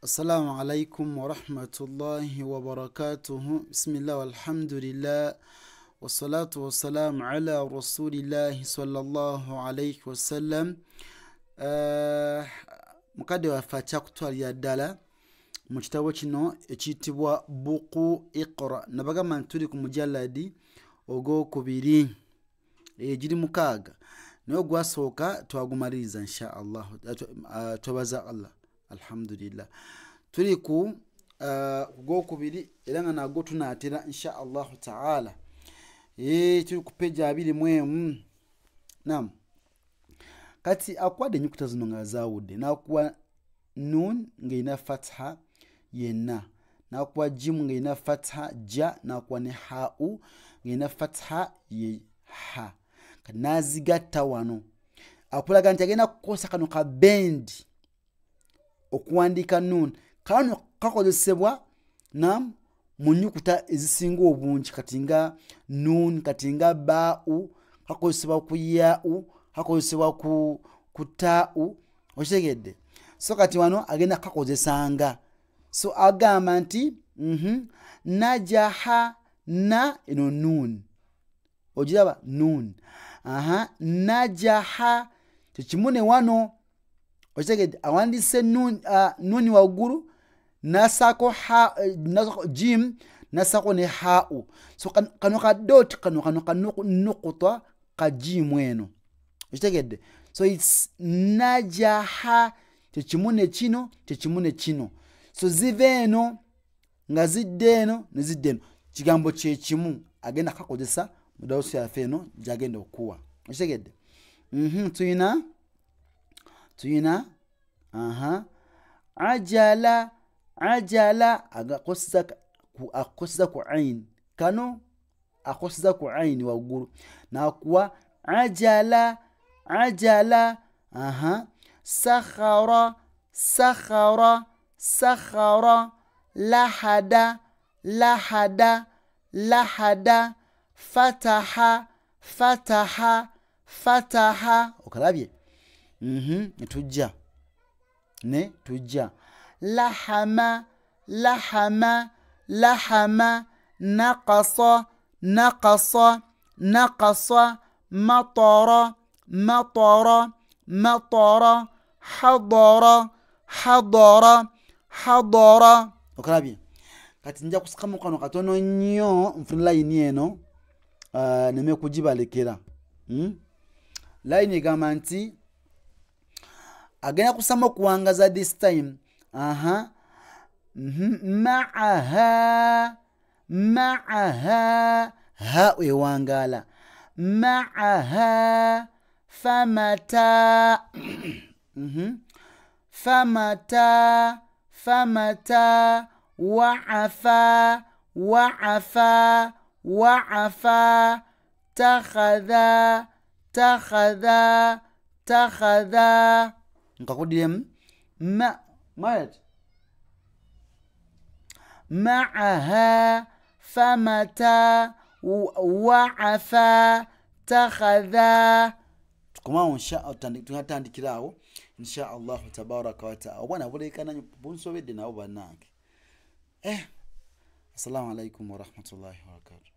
السلام عليكم ورحمة الله وبركاته. بسم الله والحمد لله والصلاة والسلام على رسول الله صلى الله عليه وسلم. mukadde waffe akyakutwalira ddala mu kitabo kino ekiyitibwa buku iqra. Nabagamba nti tuli ku mujalladi ogwokubiri giri mukaaga, naye ogwasooka twagumaliriza insha Allah. Twebaza Allah, alhamdulillah. Tuli ku gwokubiri era nga nagwo tunaatera insha Allah taala. Tuli ku peji 21. Naam, kati akwadde ennyukuta zino nga zaawudde. Nakuwa nun ng'erina fatha yenna, nakuwa jimu ng'erina fatha ja, nakuwa ne hau ng'erina fatha ye ha. Kati nazigatta wano akulaga nti agenda kukosa kano ka bendi okuwandiika nun. Kano kakozesebwa nam mu nnyukuta ezisinga obungi, kati nga nun, kati nga bau, kakozesebwa ku yau, kakozesebwa ku tau. Okitegedde? So kati wano agenda kakozesanga. So agamba nti najaha, na eno nun, ogiraba nun. Najaha tekimune wano. Okitegedde? Awandise nun waggulu, nasako ha, nasako jim, nasako ne hau. So kano ka dot, kano ka nukuta ka jim eno. Okitegedde? So it's najaha, tekimune kino, tekimune kino. So zive eno nga zidde eno ne zidde eno, kigambo kye kimu. Agenda kakozesa mu dawusu yaffe eno gyagenda okuwa. Okitegedde? Tuyina ajala, ajala akoseza ku ain. Kano akoseza ku ain waggulu, nakuwa ajala, ajala. Sakhara, sakhara, sakhara. Lahada, lahada, lahada. Fataha, fataha, fataha. Okalabye? Netujja, ne tujja. Lahama, lahama, lahama. Naqasa, naqasa, naqasa. Matara, matara, matara. Hadara, hadara, hadara. Okalabye? Kati nja kusikamu kano katono nnyo nfuna layini eno neme kugibalekera. Layini egamba nti agenda kusama okuwangaza this time. Ma'aha, ma'aha, ha ewangala. Ma'aha famata. Famata, famata. Wa'afa, wa'afa, wa'afa. Takhadha, takhadha, takhadha. Nkakudiremu ma'aha famata wa'afa takhadha. Tukomawo tunatandikirawo insha Allah tabaraka wa taala. Obwana bulekana bunsobedde nabo bannange. Assalamu alaikum wa rahmatullahi wa barakatuh.